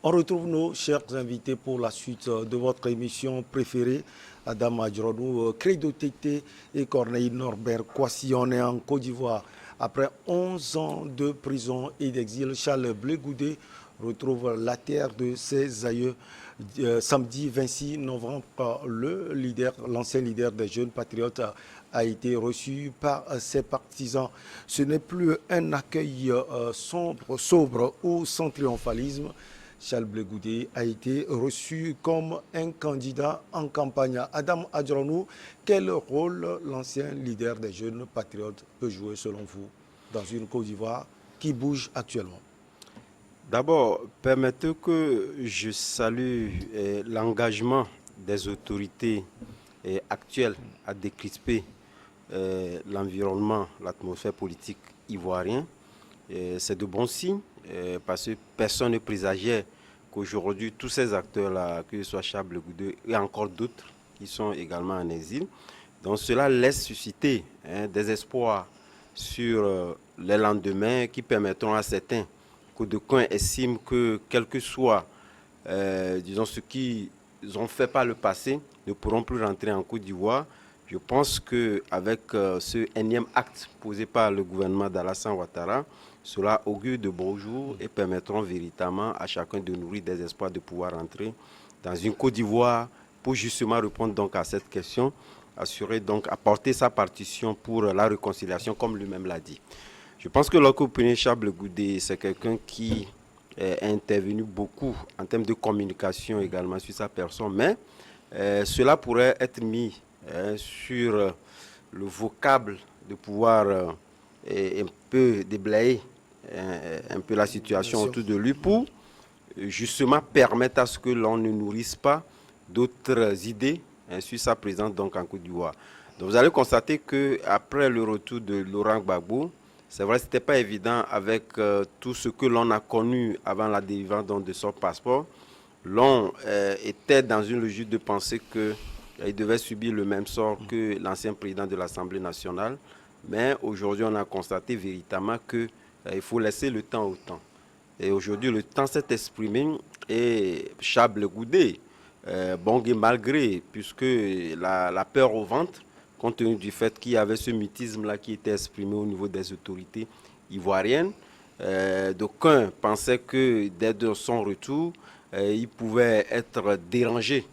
On retrouve nos chers invités pour la suite de votre émission préférée. Adam Adjronou, Credo Tété et Corneille Norbert Kwasi. On est en Côte d'Ivoire. Après 11 ans de prison et d'exil, Charles Blé Goudé retrouve la terre de ses aïeux. Samedi 26 novembre, l'ancien leader des jeunes patriotes a été reçu par ses partisans. Ce n'est plus un accueil sobre ou sans triomphalisme. Charles Blé Goudé a été reçu comme un candidat en campagne. Adam Adjronou, quel rôle l'ancien leader des jeunes patriotes peut jouer selon vous dans une Côte d'Ivoire qui bouge actuellement? D'abord, permettez que je salue l'engagement des autorités actuelles à décrisper l'environnement, l'atmosphère politique ivoirienne. C'est de bons signes parce que personne ne présageait qu'aujourd'hui, tous ces acteurs-là, que ce soit Charles Blé Goudé et encore d'autres qui sont également en exil, donc cela laisse susciter des espoirs sur les lendemains qui permettront à certains d'aucuns estiment que, quel que soit, disons, ce qu'ils ont fait par le passé, ne pourront plus rentrer en Côte d'Ivoire. Je pense qu'avec ce énième acte posé par le gouvernement d'Alassane Ouattara, cela augure de beaux jours et permettront véritablement à chacun de nourrir des espoirs de pouvoir rentrer dans une Côte d'Ivoire pour justement répondre donc à cette question, apporter sa partition pour la réconciliation, comme lui-même l'a dit. Je pense que l'Ocopéné Charles Blé Goudé, c'est quelqu'un qui est intervenu beaucoup en termes de communication également sur sa personne, mais cela pourrait être mis sur le vocable de pouvoir un peu déblayer un peu la situation autour de lui pour justement permettre à ce que l'on ne nourrisse pas d'autres idées sur sa présence donc en Côte d'Ivoire. Donc vous allez constater qu'après le retour de Laurent Gbagbo, c'est vrai, ce n'était pas évident avec tout ce que l'on a connu avant la délivrance de son passeport. L'on était dans une logique de penser qu'il devait subir le même sort que l'ancien président de l'Assemblée nationale. Mais aujourd'hui, on a constaté véritablement qu'il faut laisser le temps au temps. Et aujourd'hui, le temps s'est exprimé et Charles Blé Goudé, bon gré mal gré, puisque la peur au ventre, compte tenu du fait qu'il y avait ce mutisme-là qui était exprimé au niveau des autorités ivoiriennes. D'aucuns pensaient que dès son retour, il pouvait être dérangé,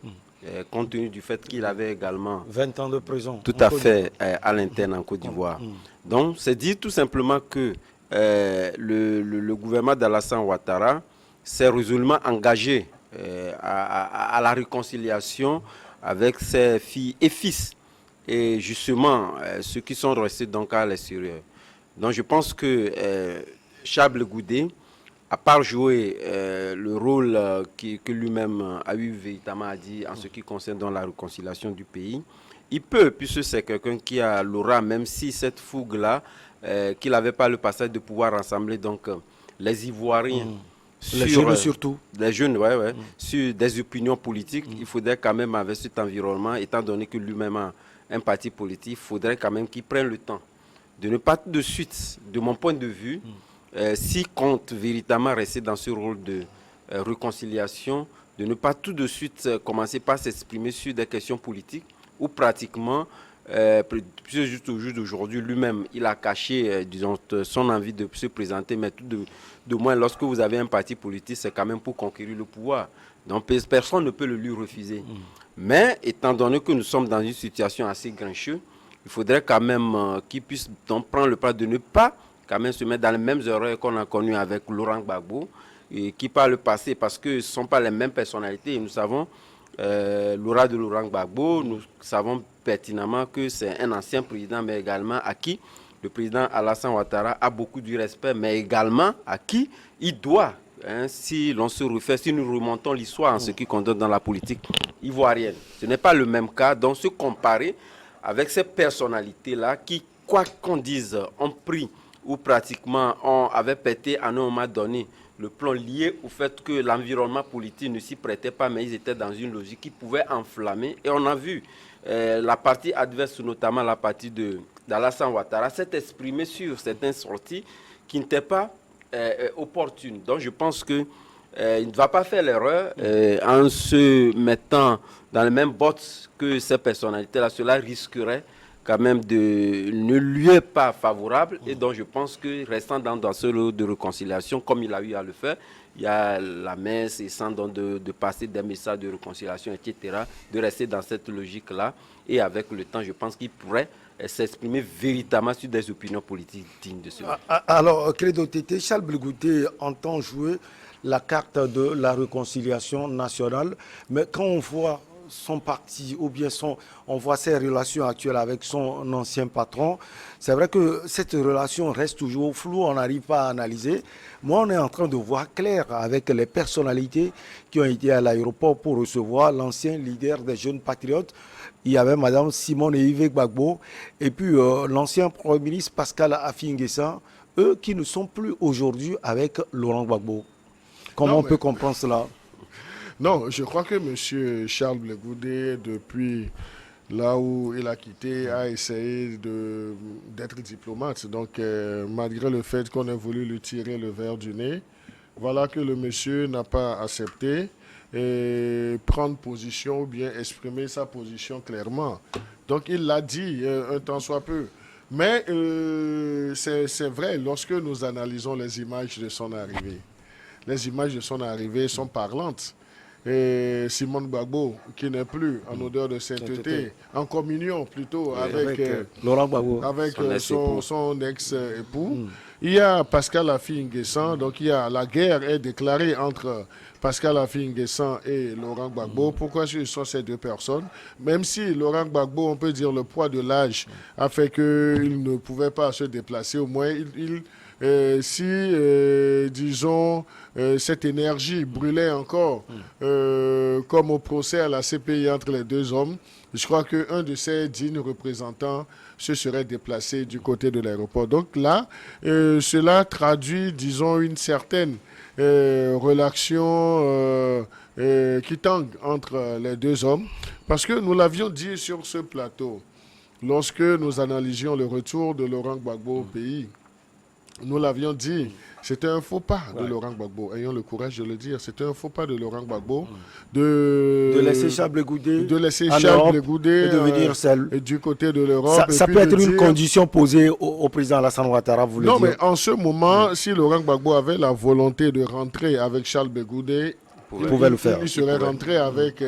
compte tenu du fait qu'il avait également 20 ans de prison. Tout à fait à l'interne en Côte d'Ivoire. Donc, c'est dire tout simplement que le gouvernement d'Alassane Ouattara s'est résolument engagé à la réconciliation avec ses filles et fils. Et justement, ceux qui sont restés donc à l'extérieur. Donc je pense que Charles Blé Goudé, à part jouer le rôle que lui-même a eu véritablement à dire en ce qui concerne dans la réconciliation du pays, il peut, puisque c'est quelqu'un qui a l'aura, même si cette fougue-là, qu'il n'avait pas le passage de pouvoir rassembler donc les Ivoiriens. Les jeunes surtout. Les jeunes, sur des opinions politiques, il faudrait quand même, avec cet environnement, étant donné que lui-même a un parti politique, il faudrait quand même qu'il prenne le temps de ne pas tout de suite, de mon point de vue, s'il compte véritablement rester dans ce rôle de réconciliation, de ne pas tout de suite commencer par s'exprimer sur des questions politiques où pratiquement, juste au jour d'aujourd'hui, lui-même, il a caché, disons, son envie de se présenter, mais tout de moins, lorsque vous avez un parti politique, c'est quand même pour conquérir le pouvoir. Donc, personne ne peut le lui refuser. Mais, étant donné que nous sommes dans une situation assez grincheuse, il faudrait quand même qu'il puisse donc prendre le pas de ne pas quand même se mettre dans les mêmes erreurs qu'on a connues avec Laurent Gbagbo, et qui par le passé, parce que ce ne sont pas les mêmes personnalités, et nous savons, l'aura de Laurent Gbagbo, nous savons pertinemment que c'est un ancien président, mais également à qui le président Alassane Ouattara a beaucoup de respect, mais également à qui il doit, si l'on se refait, si nous remontons l'histoire en ce qui concerne dans la politique ivoirienne. Ce n'est pas le même cas, donc se comparer avec ces personnalités-là qui, quoi qu'on dise, ont pris ou pratiquement avaient pété à un moment donné le plan lié au fait que l'environnement politique ne s'y prêtait pas, mais ils étaient dans une logique qui pouvait enflammer. Et on a vu la partie adverse, notamment la partie d'Alassane Ouattara, s'est exprimée sur certaines sorties qui n'étaient pas opportunes. Donc je pense que il ne va pas faire l'erreur en se mettant dans les mêmes bottes que ces personnalités-là. Cela risquerait quand même de ne lui est pas favorable. Et donc je pense que restant dans ce lot de réconciliation, comme il a eu à le faire, il y a la messe et sans donc de passer des messages de réconciliation, etc., de rester dans cette logique-là. Et avec le temps, je pense qu'il pourrait s'exprimer véritablement sur des opinions politiques dignes de cela. Alors, Credo Tété, Charles Blégouté entend jouer la carte de la réconciliation nationale, mais quand on voit son parti ou bien on voit ses relations actuelles avec son ancien patron, c'est vrai que cette relation reste toujours floue, on n'arrive pas à analyser. Moi, on est en train de voir clair avec les personnalités qui ont été à l'aéroport pour recevoir l'ancien leader des jeunes patriotes. Il y avait Mme Simone Yves Gbagbo et puis l'ancien Premier ministre Pascal Affi N'Guessan, eux qui ne sont plus aujourd'hui avec Laurent Gbagbo. Comment on peut comprendre cela? Non, je crois que M. Charles Blégoudet, depuis là où il a quitté, a essayé d'être diplomate. Donc, malgré le fait qu'on ait voulu lui tirer le verre du nez, voilà que le monsieur n'a pas accepté et prendre position ou bien exprimer sa position clairement. Donc, il l'a dit un temps soit peu. Mais c'est vrai, lorsque nous analysons les images de son arrivée, les images de son arrivée sont parlantes. Et Simone Gbagbo, qui n'est plus en odeur de sainteté, en communion plutôt avec Laurent Gbagbo, avec son ex-époux. Il y a Pascal Affi N'Guessan, donc la guerre est déclarée entre Pascal Affi N'Guessan et Laurent Gbagbo. Pourquoi ce sont ces deux personnes? Même si Laurent Gbagbo, on peut dire le poids de l'âge a fait qu'il ne pouvait pas se déplacer, au moins disons, cette énergie brûlait encore, comme au procès à la CPI entre les deux hommes, je crois qu'un de ces dignes représentants se serait déplacé du côté de l'aéroport. Donc là, cela traduit, disons, une certaine relation qui tangue entre les deux hommes, parce que nous l'avions dit sur ce plateau, lorsque nous analysions le retour de Laurent Gbagbo au pays, nous l'avions dit, c'était un faux pas de Laurent Gbagbo. Ayons le courage de le dire. C'était un faux pas de Laurent Gbagbo de laisser Charles Blégoudet devenir seul du côté de l'Europe. Ça peut être une condition posée au président Alassane Ouattara, vous le dites. Non, mais en ce moment, si Laurent Gbagbo avait la volonté de rentrer avec Charles Blégoudet, il pouvait le faire. Il serait rentré avec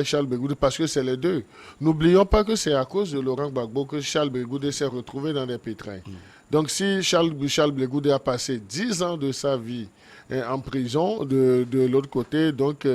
Charles Blégoudet parce que c'est les deux. N'oublions pas que c'est à cause de Laurent Gbagbo que Charles Blégoudet s'est retrouvé dans des pétrins. Donc si Charles Blégoudet a passé 10 ans de sa vie en prison de l'autre côté, donc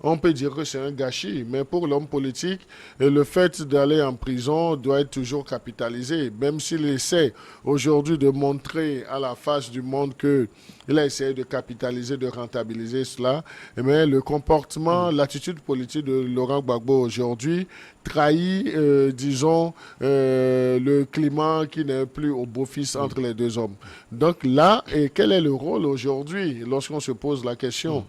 on peut dire que c'est un gâchis. Mais pour l'homme politique, le fait d'aller en prison doit être toujours capitalisé. Même s'il essaie aujourd'hui de montrer à la face du monde qu'il a essayé de capitaliser, de rentabiliser cela, mais le comportement, l'attitude politique de Laurent Gbagbo aujourd'hui trahit, disons, le climat qui n'est plus au beau-fils entre les deux hommes. Donc là, quel est le rôle aujourd'hui, lorsqu'on se pose la question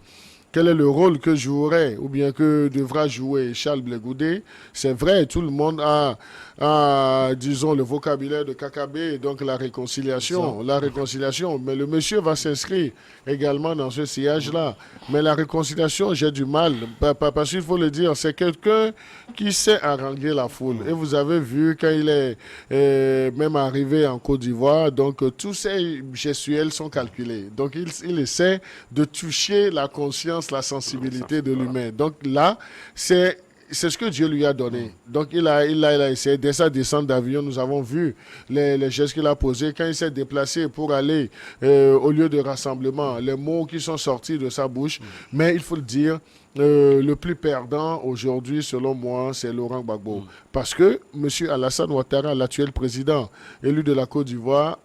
quel est le rôle que jouerait ou bien que devra jouer Charles Blégoudet? C'est vrai, tout le monde a, disons, le vocabulaire de Kakabé, donc la réconciliation, mais le monsieur va s'inscrire également dans ce sillage-là. Mais la réconciliation, j'ai du mal, parce qu'il faut le dire, c'est quelqu'un qui sait haranguer la foule. Et vous avez vu quand il est même arrivé en Côte d'Ivoire, donc tous ces gestuels sont calculés. Donc il essaie de toucher la conscience, la sensibilité de l'humain. Donc là, c'est ce que Dieu lui a donné. Donc il a essayé, dès sa descente d'avion, nous avons vu les gestes qu'il a posés. Quand il s'est déplacé pour aller au lieu de rassemblement, les mots qui sont sortis de sa bouche. Mais il faut le dire, le plus perdant aujourd'hui, selon moi, c'est Laurent Gbagbo. Parce que M. Alassane Ouattara, l'actuel président élu de la Côte d'Ivoire,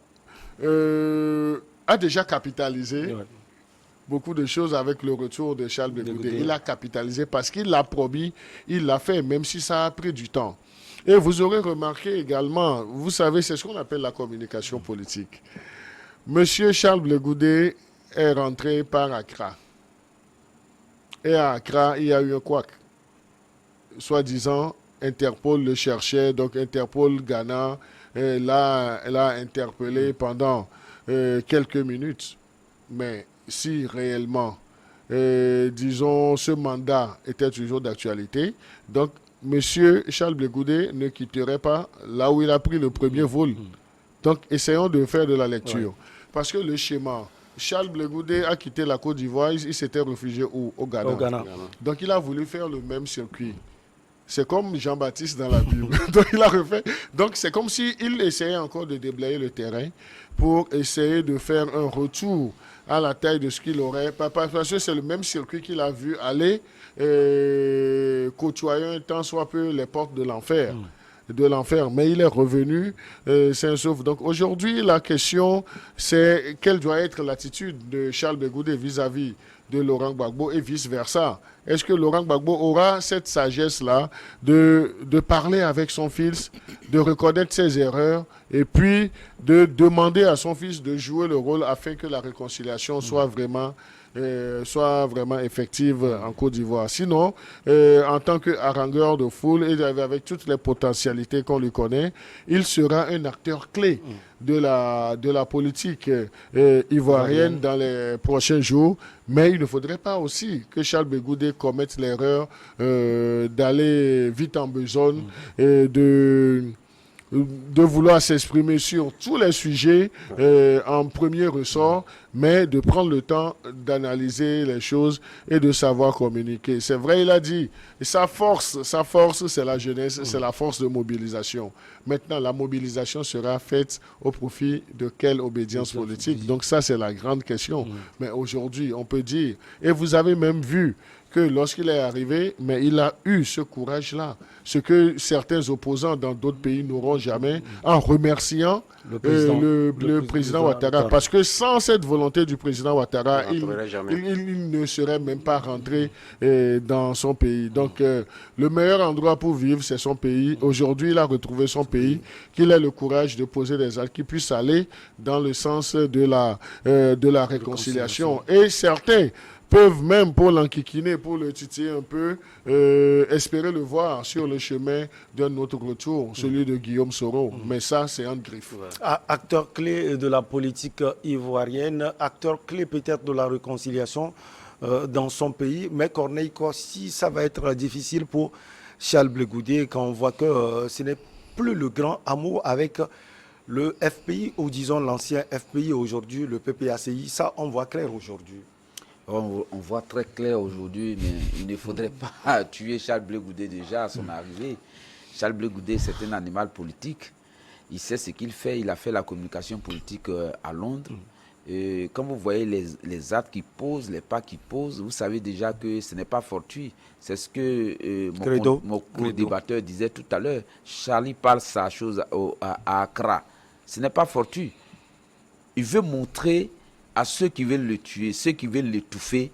a déjà capitalisé beaucoup de choses avec le retour de Charles Blégoudet. Il a capitalisé parce qu'il l'a promis, il l'a fait, même si ça a pris du temps. Et vous aurez remarqué également, vous savez, c'est ce qu'on appelle la communication politique. Monsieur Charles Blégoudet est rentré par Accra. Et à Accra, il y a eu un couac. Soi-disant, Interpol le cherchait, donc Interpol Ghana l'a interpellé pendant quelques minutes. Mais si réellement disons, ce mandat était toujours d'actualité. Donc, Monsieur Charles Blé Goudé ne quitterait pas là où il a pris le premier vol. Donc, essayons de faire de la lecture. Ouais. Parce que le schéma, Charles Blé Goudé a quitté la Côte d'Ivoire, il s'était réfugié où? Au Ghana. Au Ghana. Donc, il a voulu faire le même circuit. C'est comme Jean-Baptiste dans la Bible. Donc, il a refait. Donc, c'est comme s'il essayait encore de déblayer le terrain pour essayer de faire un retour à la taille de ce qu'il aurait. Parce que c'est le même circuit qu'il a vu aller, côtoyant tant soit peu les portes de l'enfer. Mais il est revenu sain et sauf. Donc aujourd'hui, la question, c'est quelle doit être l'attitude de Charles Blé Goudé vis-à-vis de Laurent Gbagbo et vice-versa. Est-ce que Laurent Gbagbo aura cette sagesse-là de parler avec son fils, de reconnaître ses erreurs et puis de demander à son fils de jouer le rôle afin que la réconciliation soit vraiment effective en Côte d'Ivoire. Sinon, en tant que harangueur de foule et avec toutes les potentialités qu'on lui connaît, il sera un acteur clé de la politique ivoirienne dans les prochains jours. Mais il ne faudrait pas aussi que Charles Blé Goudé commette l'erreur d'aller vite en besogne et de vouloir s'exprimer sur tous les sujets en premier ressort, mais de prendre le temps d'analyser les choses et de savoir communiquer. C'est vrai, il a dit, sa force, c'est la jeunesse, c'est la force de mobilisation. Maintenant, la mobilisation sera faite au profit de quelle obédience politique? Donc ça, c'est la grande question. Mais aujourd'hui, on peut dire, et vous avez même vu que lorsqu'il est arrivé, mais il a eu ce courage-là, ce que certains opposants dans d'autres pays n'auront jamais, en remerciant le président Ouattara. Parce que sans cette volonté du président Ouattara, il ne serait même pas rentré dans son pays. Donc, le meilleur endroit pour vivre, c'est son pays. Aujourd'hui, il a retrouvé son pays, qu'il ait le courage de poser des actes qui puissent aller dans le sens de la réconciliation. Et certains peuvent même, pour l'enquiquiner, pour le titiller un peu, espérer le voir sur le chemin d'un autre retour, celui de Guillaume Soro. Mais ça, c'est un griffe. Acteur clé de la politique ivoirienne, acteur clé peut-être de la réconciliation dans son pays. Mais Corneille Kossi, ça va être difficile pour Charles Blé Goudé quand on voit que ce n'est plus le grand amour avec le FPI, ou disons l'ancien FPI aujourd'hui, le PPACI. Ça, on voit clair aujourd'hui. On voit très clair aujourd'hui, mais il ne faudrait pas tuer Charles Blé Goudé déjà à son arrivée. Charles Blé Goudé, c'est un animal politique. Il sait ce qu'il fait. Il a fait la communication politique à Londres. Et quand vous voyez les actes qu'il pose, les pas qu'il pose, vous savez déjà que ce n'est pas fortuit. C'est ce que mon co-débatteur disait tout à l'heure. Charlie parle sa chose à Accra. Ce n'est pas fortuit. Il veut montrer à ceux qui veulent le tuer, ceux qui veulent l'étouffer,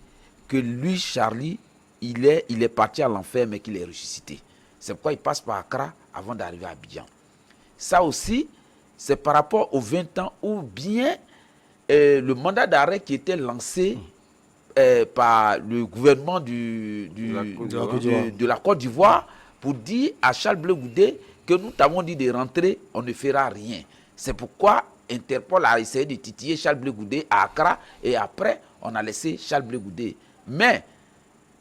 que lui, Charlie, il est parti à l'enfer, mais qu'il est ressuscité. C'est pourquoi il passe par Accra avant d'arriver à Abidjan. Ça aussi, c'est par rapport aux 20 ans ou bien le mandat d'arrêt qui était lancé par le gouvernement de la Côte d'Ivoire pour dire à Charles Blé Goudé que nous t'avons dit de rentrer, on ne fera rien. C'est pourquoi Interpol a essayé de titiller Charles Blé Goudé à Accra et après, on a laissé Charles Blé Goudé. Mais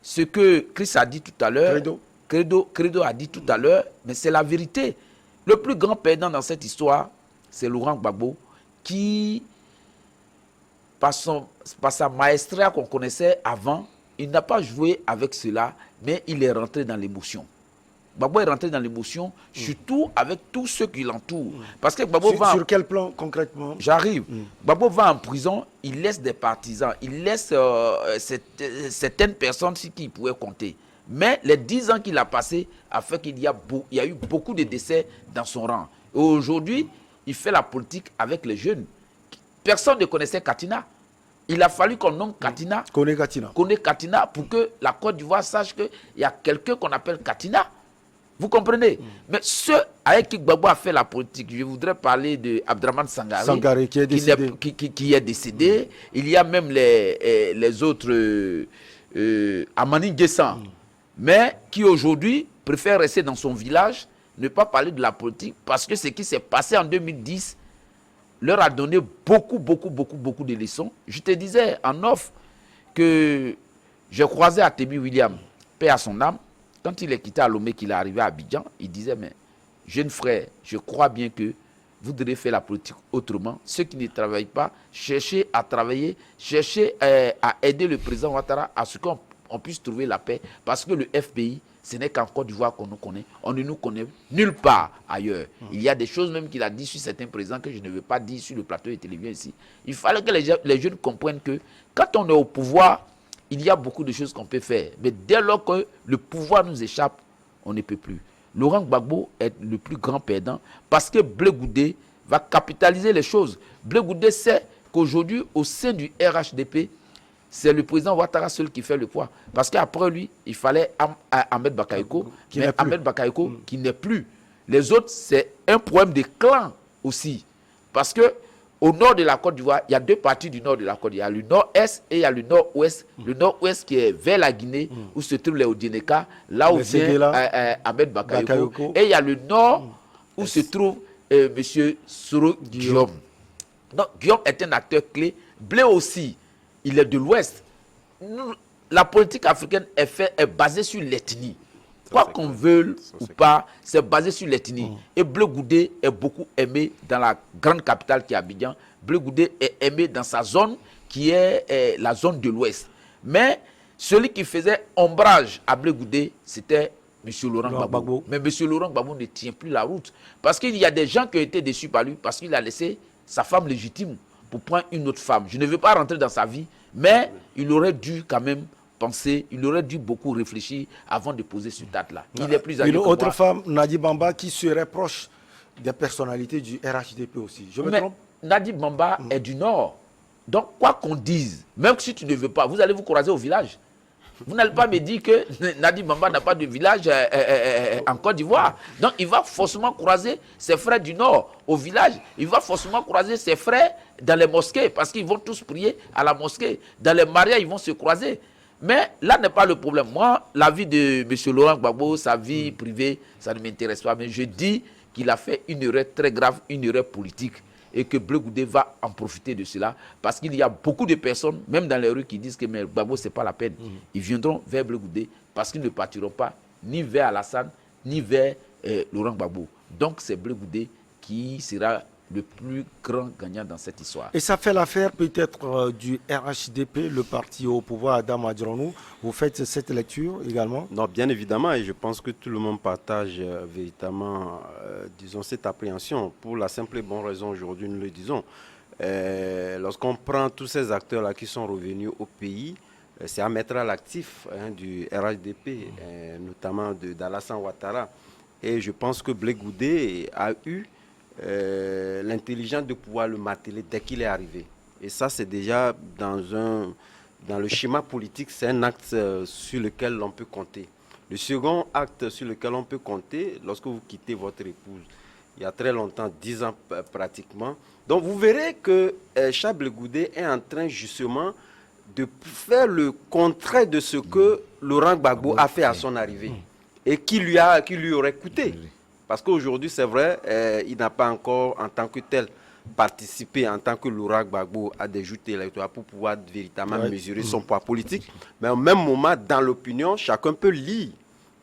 ce que Chris a dit tout à l'heure, Credo a dit tout à l'heure, mais c'est la vérité. Le plus grand perdant dans cette histoire, c'est Laurent Gbagbo qui, par sa maestria qu'on connaissait avant, il n'a pas joué avec cela, mais il est rentré dans l'émotion. Gbagbo est rentré dans l'émotion, surtout avec tous ceux qui l'entourent. Parce que Gbagbo sur quel plan concrètement? J'arrive. Gbagbo va en prison, il laisse des partisans, il laisse certaines personnes sur qui il pouvait compter. Mais les 10 ans qu'il a passés a fait qu'il y a eu beaucoup de décès dans son rang. Et aujourd'hui, il fait la politique avec les jeunes. Personne ne connaissait Katina. Il a fallu qu'on nomme Katina. Connaît Katina. Connaît Katina pour que la Côte d'Ivoire sache qu'il y a quelqu'un qu'on appelle Katina. Vous comprenez? Mais ceux avec qui Gbagbo a fait la politique, je voudrais parler de Abdraman Sangaré qui est décédé. Qui est décédé. Il y a même les autres, Amani Guessan, mais qui aujourd'hui préfère rester dans son village, ne pas parler de la politique, parce que ce qui s'est passé en 2010 leur a donné beaucoup de leçons. Je te disais en off que J'ai croisé Atemi William, paix à son âme, quand il est quitté à Lomé, qu'il est arrivé à Abidjan, il disait, mais jeune frère, je crois bien que vous devez faire la politique autrement. Ceux qui ne travaillent pas, cherchez à travailler, cherchez à aider le président Ouattara à ce qu'on puisse trouver la paix. Parce que le FPI, ce n'est qu'en Côte d'Ivoire qu'on nous connaît. On ne nous connaît nulle part ailleurs. Il y a des choses même qu'il a dit sur certains présidents que je ne veux pas dire sur le plateau de télévision ici. Il fallait que les jeunes comprennent que quand on est au pouvoir, il y a beaucoup de choses qu'on peut faire. Mais dès lors que le pouvoir nous échappe, on ne peut plus. Laurent Gbagbo est le plus grand perdant parce que Blé Goudé va capitaliser les choses. Blé Goudé sait qu'aujourd'hui, au sein du RHDP, c'est le président Ouattara seul qui fait le poids. Parce qu'après lui, il fallait Ahmed Bakayoko, mais Ahmed Bakayoko qui n'est plus. Les autres, c'est un problème de clan aussi. Parce que au nord de la Côte d'Ivoire, il y a deux parties du nord de la Côte d'Ivoire. Il y a le nord-est et il y a le nord-ouest. Le nord-ouest qui est vers la Guinée, où se trouvent les Odineka, là où vient Ahmed Bakayoko. Et il y a le nord, où se trouve M. Soro Guillaume. Donc, Guillaume est un acteur clé. Blé aussi, il est de l'ouest. La politique africaine est basée sur l'ethnie. Quoi qu'on veuille ou pas, c'est basé sur l'ethnie. Et Blé Goudé est beaucoup aimé dans la grande capitale qui est Abidjan. Blé Goudé est aimé dans sa zone qui est la zone de l'Ouest. Mais celui qui faisait ombrage à Blé Goudé, c'était M. Laurent Gbagbo. Mais M. Laurent Gbagbo ne tient plus la route. Parce qu'il y a des gens qui ont été déçus par lui parce qu'il a laissé sa femme légitime pour prendre une autre femme. Je ne veux pas rentrer dans sa vie, mais il aurait dû quand même penser, il aurait dû beaucoup réfléchir avant de poser ce date-là. Il est plus âgé une que autre moi. femme, Nadi Bamba, qui serait proche des personnalités du RHDP aussi. Je me trompe? Nadi Bamba est du Nord. Donc, quoi qu'on dise, même si tu ne veux pas, vous allez vous croiser au village. Vous n'allez pas me dire que Nadi Bamba n'a pas de village en Côte d'Ivoire. Donc, il va forcément croiser ses frères du Nord au village. Il va forcément croiser ses frères dans les mosquées parce qu'ils vont tous prier à la mosquée. Dans les mariages, ils vont se croiser. Mais là n'est pas le problème. Moi, la vie de M. Laurent Gbagbo, sa vie privée, ça ne m'intéresse pas. Mais je dis qu'il a fait une erreur très grave, une erreur politique. Et que Blé Goudé va en profiter de cela. Parce qu'il y a beaucoup de personnes, même dans les rues, qui disent que mais Gbagbo, ce n'est pas la peine. Ils viendront vers Blé Goudé parce qu'ils ne partiront pas ni vers Alassane, ni vers Laurent Gbagbo. Donc c'est Blé Goudé qui sera le plus grand gagnant dans cette histoire. Et ça fait l'affaire peut-être du RHDP, le parti au pouvoir, Adam Adjronou. Vous faites cette lecture également? Non, bien évidemment, et je pense que tout le monde partage véritablement, disons, cette appréhension. Pour la simple et bonne raison, aujourd'hui, nous le disons. Lorsqu'on prend tous ces acteurs-là qui sont revenus au pays, c'est à mettre à l'actif du RHDP, notamment d'Alassane Ouattara. Et je pense que Blé Goudé a eu l'intelligence de pouvoir le marteler dès qu'il est arrivé. Et ça, c'est déjà dans le schéma politique, c'est un acte sur lequel l'on peut compter. Le second acte sur lequel on peut compter, lorsque vous quittez votre épouse, il y a très longtemps, 10 ans pratiquement, donc vous verrez que Charles Blé Goudé est en train justement de faire le contraire de ce que Laurent Gbagbo a fait à son arrivée et qui lui aurait coûté. Parce qu'aujourd'hui, c'est vrai, il n'a pas encore, en tant que tel, participé en tant que Laurent Gbagbo à des joutes électorales pour pouvoir véritablement mesurer son poids politique. Mais au même moment, dans l'opinion, chacun peut lire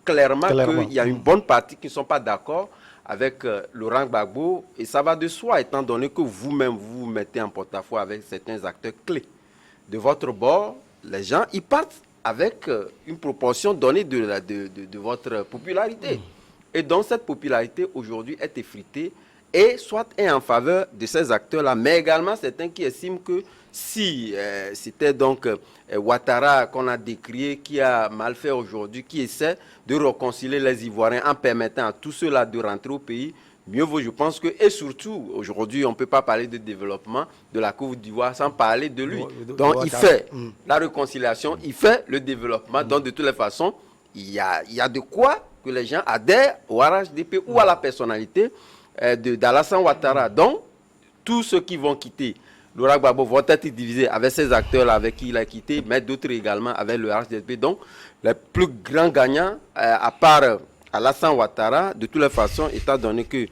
clairement qu'il y a une bonne partie qui ne sont pas d'accord avec Laurent Gbagbo. Et ça va de soi, étant donné que vous-même, vous mettez en porte-à-faux avec certains acteurs clés. De votre bord, les gens, ils partent avec une proportion donnée de votre popularité. Et donc, cette popularité, aujourd'hui, est effritée et soit est en faveur de ces acteurs-là, mais également certains qui estiment que si c'était donc Ouattara qu'on a décrié, qui a mal fait aujourd'hui, qui essaie de réconcilier les Ivoiriens en permettant à tous ceux-là de rentrer au pays, mieux vaut, je pense que, et surtout, aujourd'hui, on ne peut pas parler de développement de la Côte d'Ivoire sans parler de lui. Donc, il fait la réconciliation, il fait le développement. Donc, de toutes les façons, il y a de quoi que les gens adhèrent au RHDP ou à la personnalité d'Alassane Ouattara. Donc, tous ceux qui vont quitter Laurent Gbagbo vont être divisés avec ces acteurs-là avec qui il a quitté, mais d'autres également avec le RHDP. Donc, les plus grands gagnants, à part Alassane Ouattara, de toutes les façons, étant donné que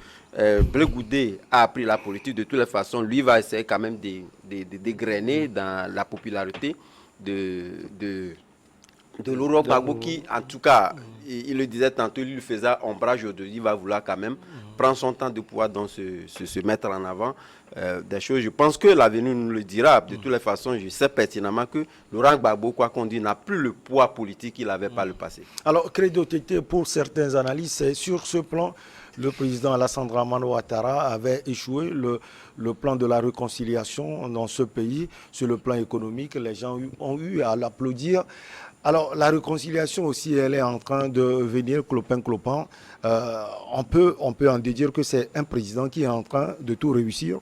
Blé Goudé a appris la politique, de toutes les façons, lui va essayer quand même de dégrainer dans la popularité de de Laurent Gbagbo qui, en tout cas, il le disait tantôt, il lui faisait ombrage aujourd'hui, il va vouloir quand même prendre son temps de pouvoir donc se mettre en avant des choses. Je pense que l'avenir nous le dira. De toutes les façons, je sais pertinemment que Laurent Gbagbo, quoi qu'on dise, n'a plus le poids politique qu'il avait par le passé. Alors, Credo Tété, pour certains analystes, c'est sur ce plan, le président Alassane Dramane Ouattara avait échoué le plan de la réconciliation dans ce pays. Sur le plan économique, les gens ont eu à l'applaudir. Alors, la réconciliation aussi, elle est en train de venir clopin-clopin. On peut en déduire que c'est un président qui est en train de tout réussir.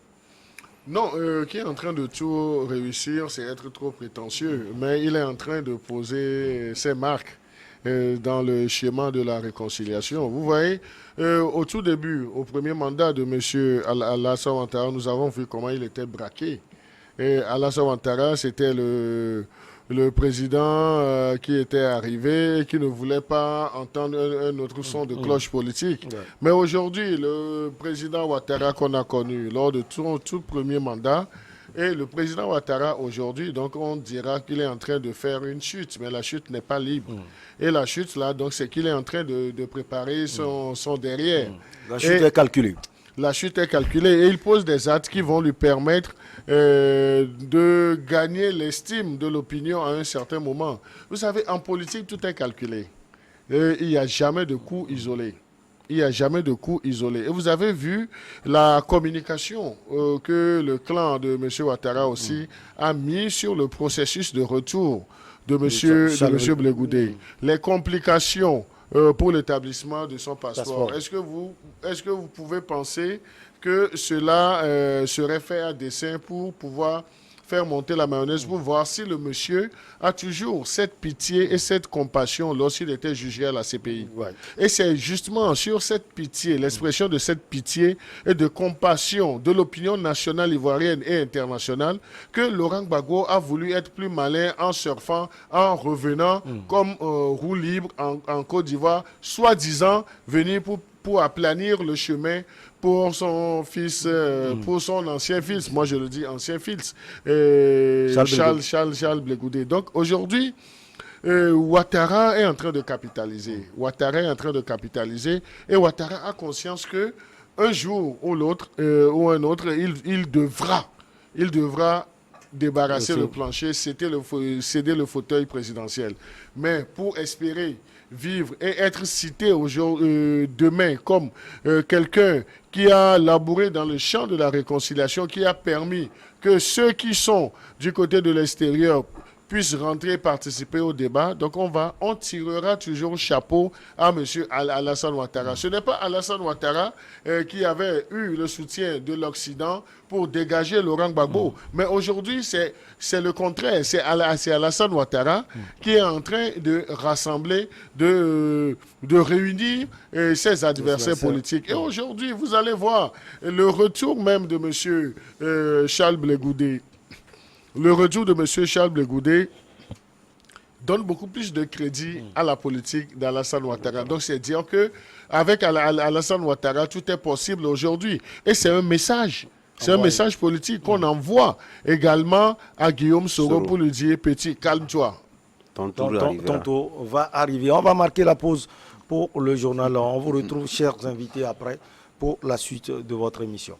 Non, qui est en train de tout réussir, c'est être trop prétentieux. Mais il est en train de poser ses marques dans le schéma de la réconciliation. Vous voyez, au tout début, au premier mandat de M. Alassane Ouattara, nous avons vu comment il était braqué. Et Alassane Ouattara, c'était le président qui était arrivé et qui ne voulait pas entendre un autre son de cloche politique. Ouais. Mais aujourd'hui, le président Ouattara qu'on a connu lors de son tout premier mandat, et le président Ouattara aujourd'hui, donc on dira qu'il est en train de faire une chute, mais la chute n'est pas libre. Et la chute, là, donc c'est qu'il est en train de préparer son derrière. La chute est calculée. La chute est calculée et il pose des actes qui vont lui permettre de gagner l'estime de l'opinion à un certain moment. Vous savez, en politique, tout est calculé. Et il n'y a jamais de coup isolé. Il n'y a jamais de coup isolé. Et vous avez vu la communication que le clan de M. Ouattara aussi a mis sur le processus de retour de M. Blé Goudé. Les complications pour l'établissement de son passeport. Est-ce que vous pouvez penser que cela serait fait à dessein pour pouvoir faire monter la mayonnaise, pour voir si le monsieur a toujours cette pitié et cette compassion lorsqu'il était jugé à la CPI. Ouais. Et c'est justement sur cette pitié, l'expression de cette pitié et de compassion de l'opinion nationale ivoirienne et internationale que Laurent Gbagbo a voulu être plus malin en surfant, en revenant comme roue libre en Côte d'Ivoire, soi-disant venir pour aplanir le chemin pour son fils, pour son ancien fils, moi je le dis ancien fils, Charles Blé Goudé. Donc aujourd'hui, Ouattara est en train de capitaliser. Ouattara est en train de capitaliser et Ouattara a conscience que un jour ou l'autre, ou un autre, il devra débarrasser le plancher, céder le fauteuil présidentiel. Mais pour espérer vivre et être cité demain comme quelqu'un qui a labouré dans le champ de la réconciliation, qui a permis que ceux qui sont du côté de l'extérieur puissent rentrer et participer au débat. Donc on tirera toujours chapeau à M. Alassane Ouattara. Ce n'est pas Alassane Ouattara qui avait eu le soutien de l'Occident pour dégager Laurent Gbagbo. Mais aujourd'hui, c'est le contraire. C'est Alassane Ouattara qui est en train de rassembler, de réunir ses adversaires politiques. Et aujourd'hui, vous allez voir le retour même de M. Charles Blé Goudé. Le retour de M. Charles Blé Goudé donne beaucoup plus de crédit à la politique d'Alassane Ouattara. Donc, c'est dire qu'avec Alassane Ouattara, tout est possible aujourd'hui. Et c'est un message. C'est un message politique qu'on envoie également à Guillaume Soro pour lui dire, petit, calme-toi. Tantôt va arriver. On va marquer la pause pour le journal. On vous retrouve, chers invités, après, pour la suite de votre émission.